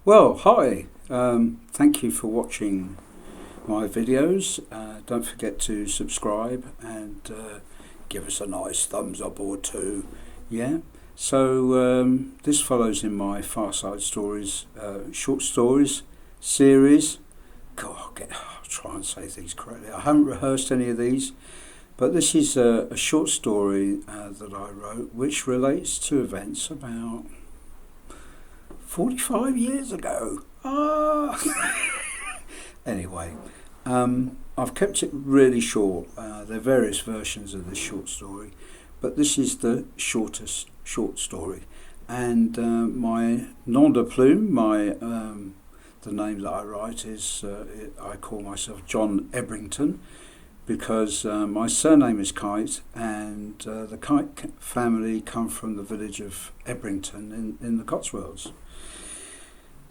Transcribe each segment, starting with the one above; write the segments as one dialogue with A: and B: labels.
A: Well, hi. Thank you for watching my videos. Don't forget to subscribe and give us a nice thumbs up or two. Yeah. So this follows in my Fireside stories, short stories series. God, I'll try and say things correctly. I haven't rehearsed any of these, but this is a short story that I wrote, which relates to events about 45 years ago. Anyway, I've kept it really short. There are various versions of this short story, but this is the shortest short story. And my nom de plume, the name that I write is, I call myself John Ebrington, because my surname is Kite, and the Kite family come from the village of Ebrington in the Cotswolds.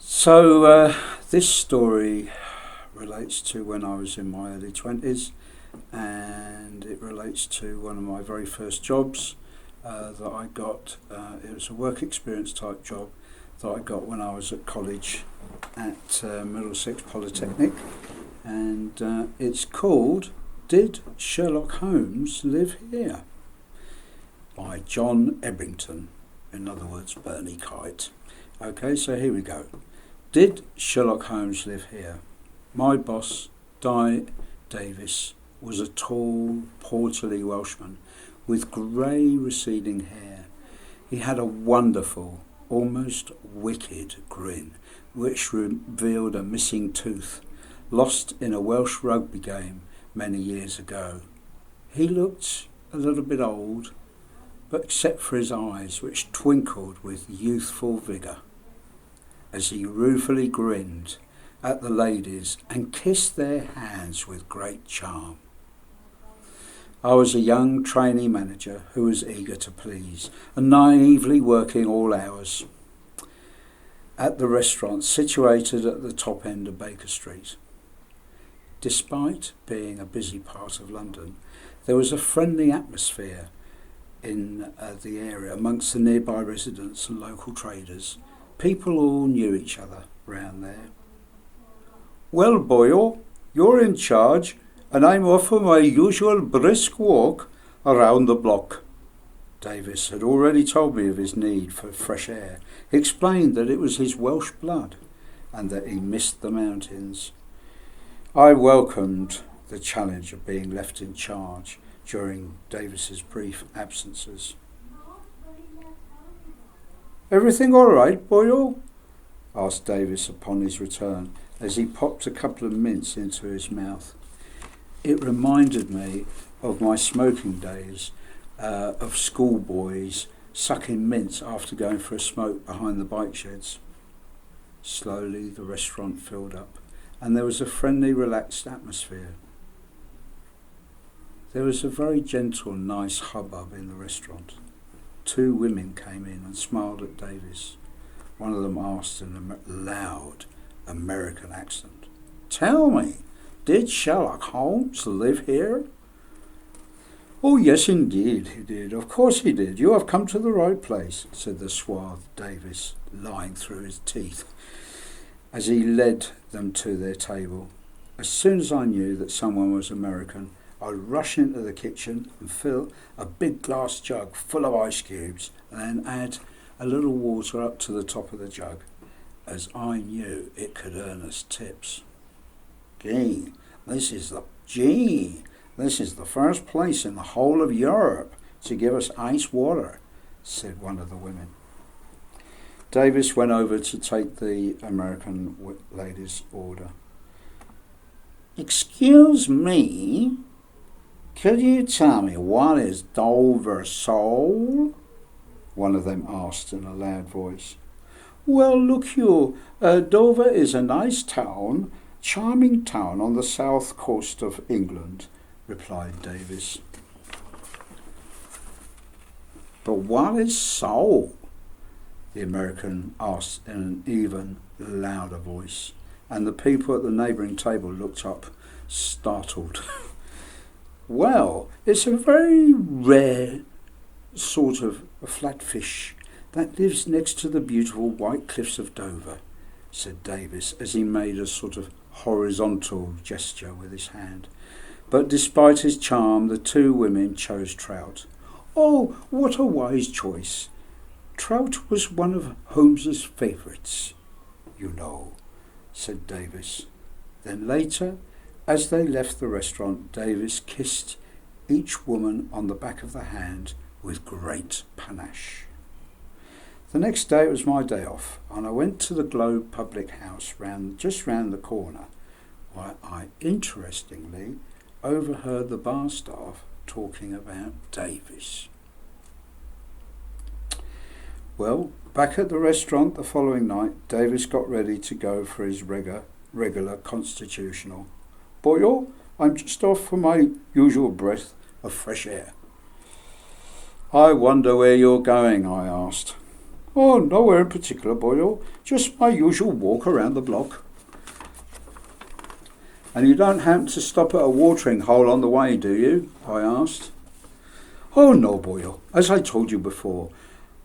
A: So this story relates to when I was in my early 20s, and it relates to one of my very first jobs that I got. It was a work experience type job that I got when I was at college at Middlesex Polytechnic, and it's called Did Sherlock Holmes Live Here? By John Ebrington, in other words Bernie Kite. Okay, so here we go. Did Sherlock Holmes live here? My boss, Di Davis, was a tall, portly Welshman with grey receding hair. He had a wonderful, almost wicked grin, which revealed a missing tooth, lost in a Welsh rugby game many years ago. He looked a little bit old, but except for his eyes, which twinkled with youthful vigour, as he ruefully grinned at the ladies and kissed their hands with great charm. I was a young trainee manager who was eager to please and naively working all hours at the restaurant situated at the top end of Baker Street. Despite being a busy part of London, there was a friendly atmosphere in the area amongst the nearby residents and local traders. People all knew each other round there. Well, Boyle, you're in charge, and I'm off for my usual brisk walk around the block. Davis had already told me of his need for fresh air. He explained that it was his Welsh blood and that he missed the mountains. I welcomed the challenge of being left in charge during Davis's brief absences. Everything all right, Boyle? Asked Davis upon his return, as he popped a couple of mints into his mouth. It reminded me of my smoking days, of schoolboys sucking mints after going for a smoke behind the bike sheds. Slowly the restaurant filled up, and there was a friendly, relaxed atmosphere. There was a very gentle, nice hubbub in the restaurant. Two women came in and smiled at Davis. One of them asked in a loud American accent, "Tell me, did Sherlock Holmes live here?" "Oh, yes, indeed he did. Of course he did. You have come to the right place," said the suave Davis, lying through his teeth, as he led them to their table. As soon as I knew that someone was American, I'd rush into the kitchen and fill a big glass jug full of ice cubes and then add a little water up to the top of the jug, as I knew it could earn us tips. This is the first place in the whole of Europe to give us ice water," said one of the women. Davis went over to take the American lady's order. "Excuse me, could you tell me what is Dover Sole?" one of them asked in a loud voice. "Well, look you, Dover is a nice town, charming town on the south coast of England," replied Davis. "But what is Sole?" the American asked in an even louder voice, and the people at the neighbouring table looked up, startled. "Well, it's a very rare sort of a flatfish that lives next to the beautiful white cliffs of Dover. said Davis, as he made a sort of horizontal gesture with his hand. But despite his charm, the two women chose trout. Oh, what a wise choice. Trout was one of Holmes's favourites, you know, said Davis. Then later, as they left the restaurant, Davis kissed each woman on the back of the hand with great panache. The next day it was my day off, and I went to the Globe Public House just round the corner, where I interestingly overheard the bar staff talking about Davis. Well, back at the restaurant the following night, Davis got ready to go for his regular constitutional. Boyle, I'm just off for my usual breath of fresh air. I wonder where you're going, I asked. Oh, nowhere in particular, Boyle. Just my usual walk around the block. And you don't happen to stop at a watering hole on the way, do you? I asked. Oh, no, Boyle. As I told you before,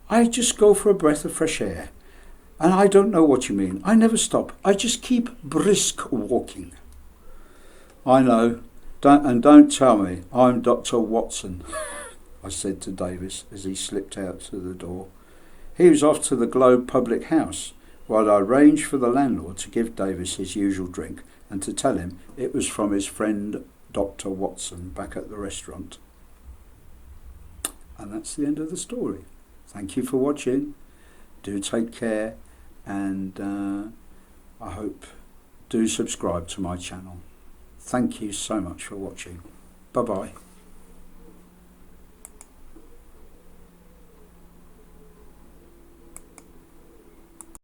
A: I just go for a breath of fresh air. And I don't know what you mean. I never stop. I just keep brisk walking. I know. Don't tell me I'm Dr. Watson, I said to Davis as he slipped out to the door. He was off to the Globe Public House, while I arranged for the landlord to give Davis his usual drink and to tell him it was from his friend Dr. Watson back at the restaurant. And that's the end of the story. Thank you for watching. Do take care, and I hope do subscribe to my channel. Thank you so much for watching. Bye bye.